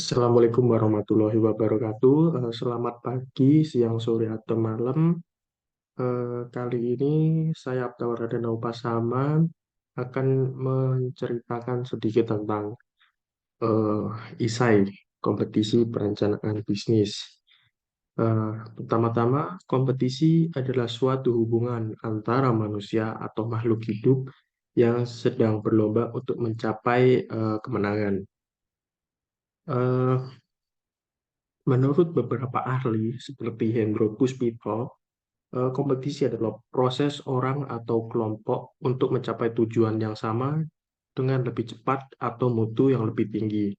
Assalamualaikum warahmatullahi wabarakatuh. Selamat pagi, siang, sore, atau malam. Kali ini saya Abdul Raden Upasama akan menceritakan sedikit tentang eh, ISAI, Kompetisi Perencanaan Bisnis. Pertama-tama, kompetisi adalah suatu hubungan antara manusia atau makhluk hidup yang sedang berlomba untuk mencapai kemenangan. Eh, Menurut beberapa ahli seperti Hendro Puspito, kompetisi adalah proses orang atau kelompok untuk mencapai tujuan yang sama dengan lebih cepat atau mutu yang lebih tinggi.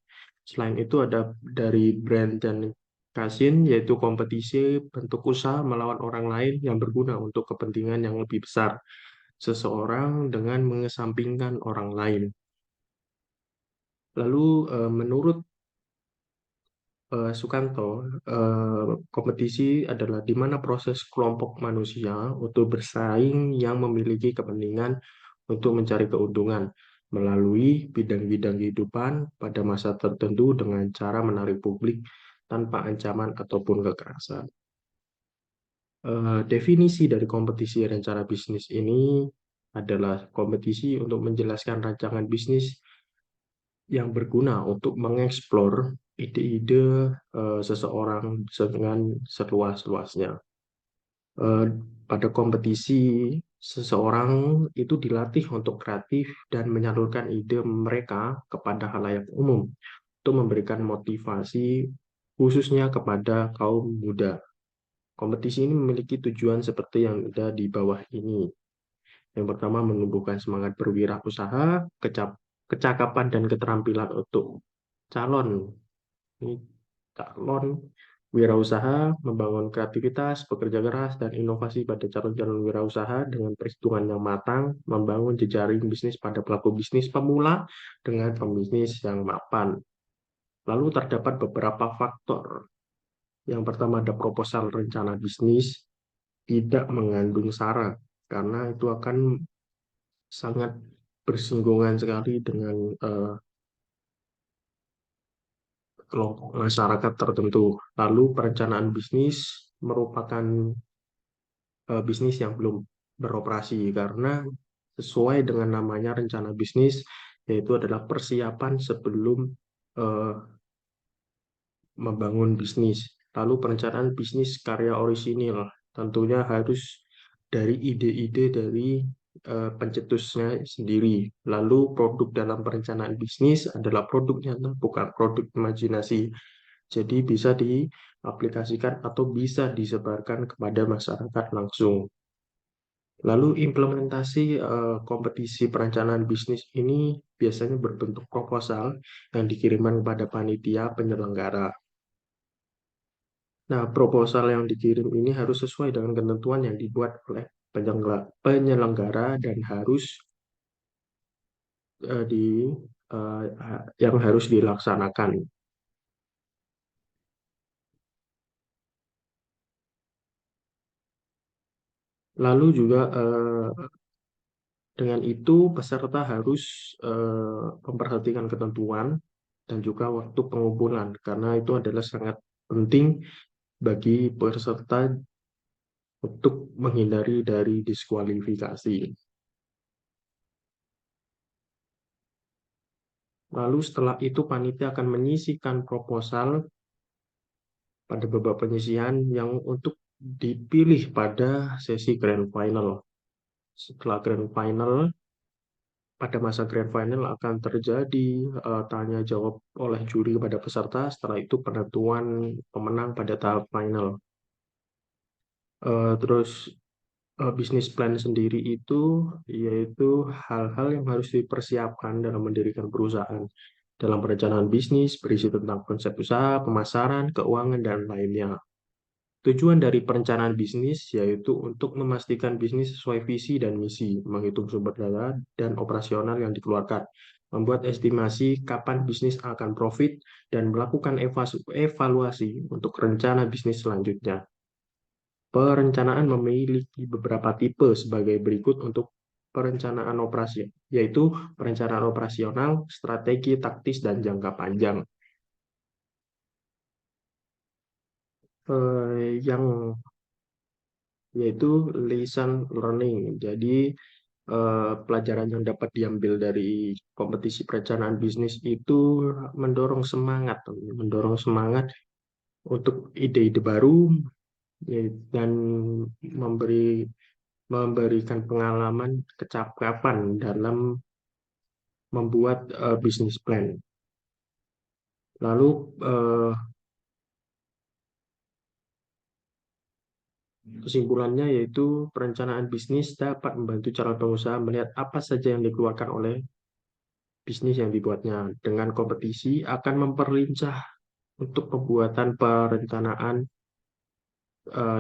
Selain itu ada dari Brand dan Casin, yaitu kompetisi bentuk usaha melawan orang lain yang berguna untuk kepentingan yang lebih besar. Seseorang dengan mengesampingkan orang lain. Lalu menurut Sukanto, kompetisi adalah di mana proses kelompok manusia untuk bersaing yang memiliki kepentingan untuk mencari keuntungan melalui bidang-bidang kehidupan pada masa tertentu dengan cara menarik publik tanpa ancaman ataupun kekerasan. Definisi dari kompetisi rencana bisnis ini adalah kompetisi untuk menjelaskan rancangan bisnis yang berguna untuk mengeksplor ide-ide seseorang dengan seluas-luasnya. Eh, Pada kompetisi, seseorang itu dilatih untuk kreatif dan menyalurkan ide mereka kepada halayak umum untuk memberikan motivasi khususnya kepada kaum muda. Kompetisi ini memiliki tujuan seperti yang ada di bawah ini. Yang pertama, menumbuhkan semangat berwirausaha, kecakapan dan keterampilan untuk calon. Ini calon wirausaha, membangun kreativitas, bekerja keras, dan inovasi pada calon-calon wirausaha dengan perhitungan yang matang, membangun jejaring bisnis pada pelaku bisnis pemula dengan pembisnis yang mapan. Lalu terdapat beberapa faktor. Yang pertama ada proposal rencana bisnis, tidak mengandung syarat, karena itu akan sangat bersinggungan sekali dengan kelompok masyarakat tertentu. Lalu perencanaan bisnis merupakan bisnis yang belum beroperasi karena sesuai dengan namanya rencana bisnis, yaitu adalah persiapan sebelum eh, membangun bisnis. Lalu perencanaan bisnis karya orisinil tentunya harus dari ide-ide dari pencetusnya sendiri. Lalu produk dalam perencanaan bisnis adalah produk nyata, bukan produk imajinasi. Jadi bisa diaplikasikan atau bisa disebarkan kepada masyarakat langsung. Lalu implementasi kompetisi perencanaan bisnis ini biasanya berbentuk proposal yang dikirimkan kepada panitia penyelenggara. Nah, proposal yang dikirim ini harus sesuai dengan ketentuan yang dibuat oleh penyelenggara dan harus eh, di yang harus dilaksanakan. Lalu juga dengan itu peserta harus memperhatikan ketentuan dan juga waktu pengumpulan karena itu adalah sangat penting bagi peserta untuk menghindari dari diskualifikasi. Lalu setelah itu panitia akan menyisikan proposal pada babak penyisihan yang untuk dipilih pada sesi grand final. Setelah grand final, pada masa grand final akan terjadi tanya jawab oleh juri kepada peserta. Setelah itu penentuan pemenang pada tahap final. Terus bisnis plan sendiri itu yaitu hal-hal yang harus dipersiapkan dalam mendirikan perusahaan. Dalam perencanaan bisnis berisi tentang konsep usaha, pemasaran, keuangan, dan lainnya. Tujuan dari perencanaan bisnis yaitu untuk memastikan bisnis sesuai visi dan misi, menghitung sumber daya dan operasional yang dikeluarkan, membuat estimasi kapan bisnis akan profit, dan melakukan evaluasi untuk rencana bisnis selanjutnya. Perencanaan memiliki beberapa tipe sebagai berikut untuk perencanaan operasi, yaitu perencanaan operasional, strategi, taktis, dan jangka panjang. yang yaitu lesson learning. Jadi pelajaran yang dapat diambil dari kompetisi perencanaan bisnis itu mendorong semangat untuk ide-ide baru, dan memberi memberikan pengalaman kecakapan dalam membuat bisnis plan. Lalu eh, kesimpulannya yaitu perencanaan bisnis dapat membantu calon pengusaha melihat apa saja yang dikeluarkan oleh bisnis yang dibuatnya. Dengan kompetisi akan memperlincah untuk pembuatan perencanaan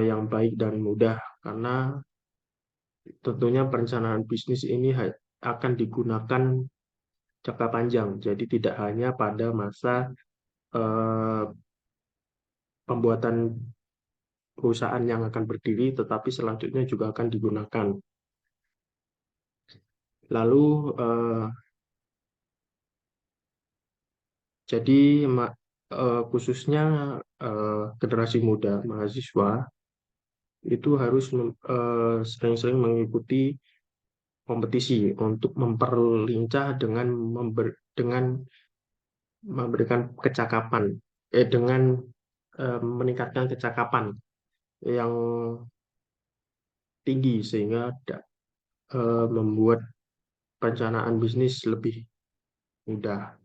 yang baik dan mudah, karena tentunya perencanaan bisnis ini akan digunakan jangka panjang. Jadi tidak hanya pada masa eh, pembuatan perusahaan yang akan berdiri, tetapi selanjutnya juga akan digunakan. Lalu eh, jadi khususnya generasi muda mahasiswa itu harus sering-sering mengikuti kompetisi untuk memperlincah dengan memberikan kecakapan, dengan meningkatkan kecakapan yang tinggi sehingga membuat perencanaan bisnis lebih mudah.